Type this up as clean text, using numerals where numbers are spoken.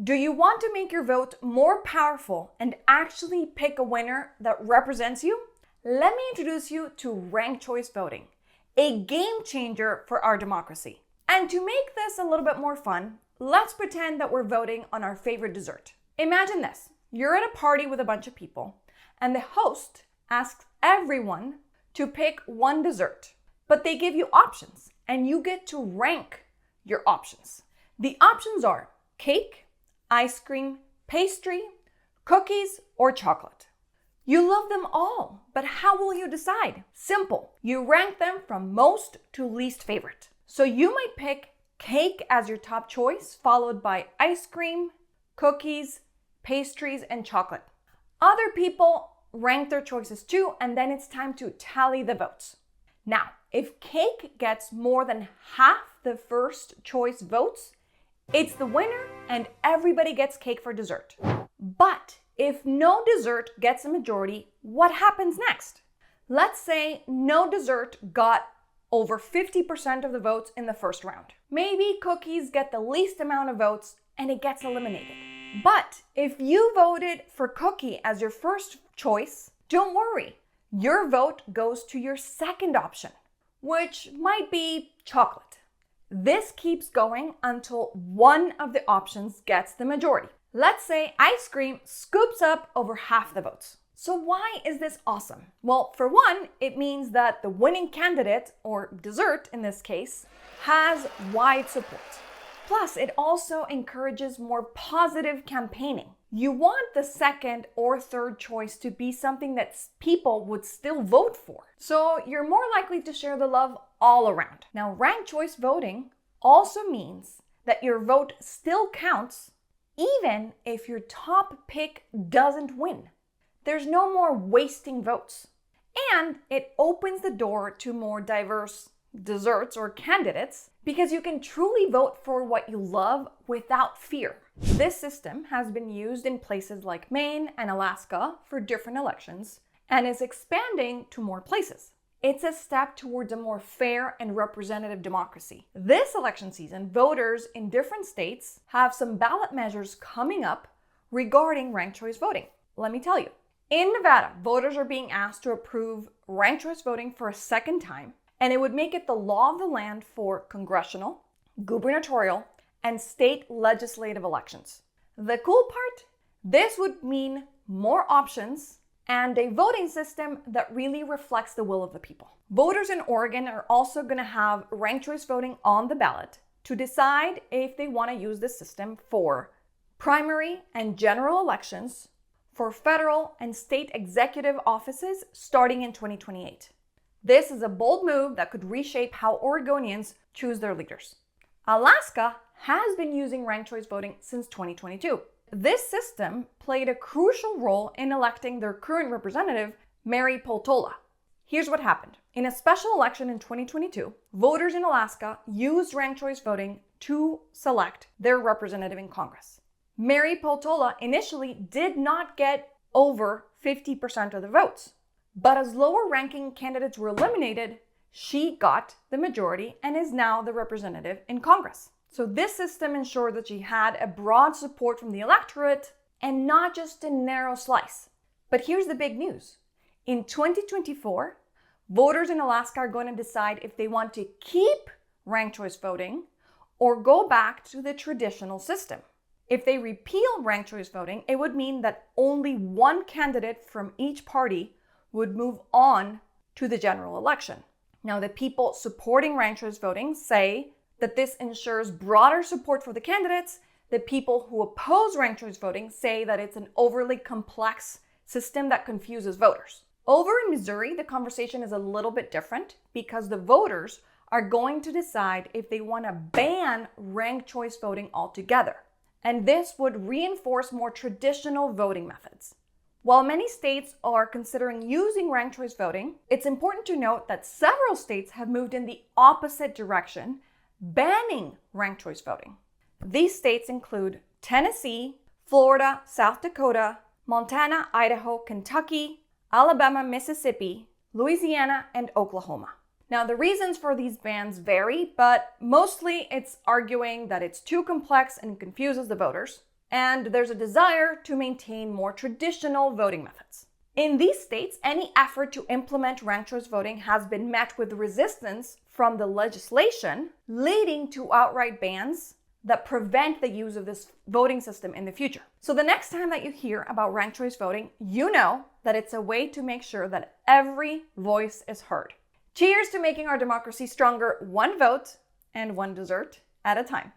Do you want to make your vote more powerful and actually pick a winner that represents you? Let me introduce you to ranked choice voting, a game changer for our democracy. And to make this a little bit more fun, let's pretend that we're voting on our favorite dessert. Imagine this. You're at a party with a bunch of people, and the host asks everyone to pick one dessert, but they give you options, and you get to rank your options. The options are cake, ice cream, pastry, cookies, or chocolate. You love them all, but how will you decide? Simple. You rank them from most to least favorite. So you might pick cake as your top choice, followed by ice cream, cookies, pastries, and chocolate. Other people rank their choices too, and then it's time to tally the votes. Now, if cake gets more than half the first choice votes, it's the winner and everybody gets cake for dessert. But if no dessert gets a majority, what happens next? Let's say no dessert got over 50% of the votes in the first round. Maybe cookies get the least amount of votes and it gets eliminated. But if you voted for cookie as your first choice, don't worry. Your vote goes to your second option, which might be chocolate. This keeps going until one of the options gets the majority. Let's say ice cream scoops up over half the votes. So why is this awesome? Well, for one, it means that the winning candidate, or dessert in this case, has wide support. Plus, it also encourages more positive campaigning. You want the second or third choice to be something that people would still vote for. So you're more likely to share the love all around. Now, ranked choice voting also means that your vote still counts even if your top pick doesn't win. There's no more wasting votes. And it opens the door to more diverse desserts or candidates because you can truly vote for what you love without fear. This system has been used in places like Maine and Alaska for different elections and is expanding to more places. It's a step towards a more fair and representative democracy. This election season, voters in different states have some ballot measures coming up regarding ranked choice voting. Let me tell you. In Nevada, voters are being asked to approve ranked choice voting for a second time, and it would make it the law of the land for congressional, gubernatorial, and state legislative elections. The cool part? This would mean more options and a voting system that really reflects the will of the people. Voters in Oregon are also going to have ranked choice voting on the ballot to decide if they want to use this system for primary and general elections for federal and state executive offices starting in 2028. This is a bold move that could reshape how Oregonians choose their leaders. Alaska has been using ranked choice voting since 2022. This system played a crucial role in electing their current representative, Mary Peltola. Here's what happened. In a special election in 2022, voters in Alaska used ranked choice voting to select their representative in Congress. Mary Peltola initially did not get over 50% of the votes, but as lower ranking candidates were eliminated, she got the majority and is now the representative in Congress. So this system ensured that she had a broad support from the electorate and not just a narrow slice. But here's the big news. In 2024, voters in Alaska are going to decide if they want to keep ranked choice voting or go back to the traditional system. If they repeal ranked choice voting, it would mean that only one candidate from each party would move on to the general election. Now, the people supporting ranked choice voting say that this ensures broader support for the candidates. The people who oppose ranked choice voting say that it's an overly complex system that confuses voters. Over in Missouri, the conversation is a little bit different because the voters are going to decide if they want to ban ranked choice voting altogether. And this would reinforce more traditional voting methods. While many states are considering using ranked choice voting, it's important to note that several states have moved in the opposite direction, banning ranked choice voting. These states include Tennessee, Florida, South Dakota, Montana, Idaho, Kentucky, Alabama, Mississippi, Louisiana, and Oklahoma. Now, the reasons for these bans vary, but mostly it's arguing that it's too complex and confuses the voters. and there's a desire to maintain more traditional voting methods. In these states, any effort to implement ranked choice voting has been met with resistance from the legislation, leading to outright bans that prevent the use of this voting system in the future. So the next time that you hear about ranked choice voting, you know that it's a way to make sure that every voice is heard. Cheers to making our democracy stronger, one vote and one dessert at a time.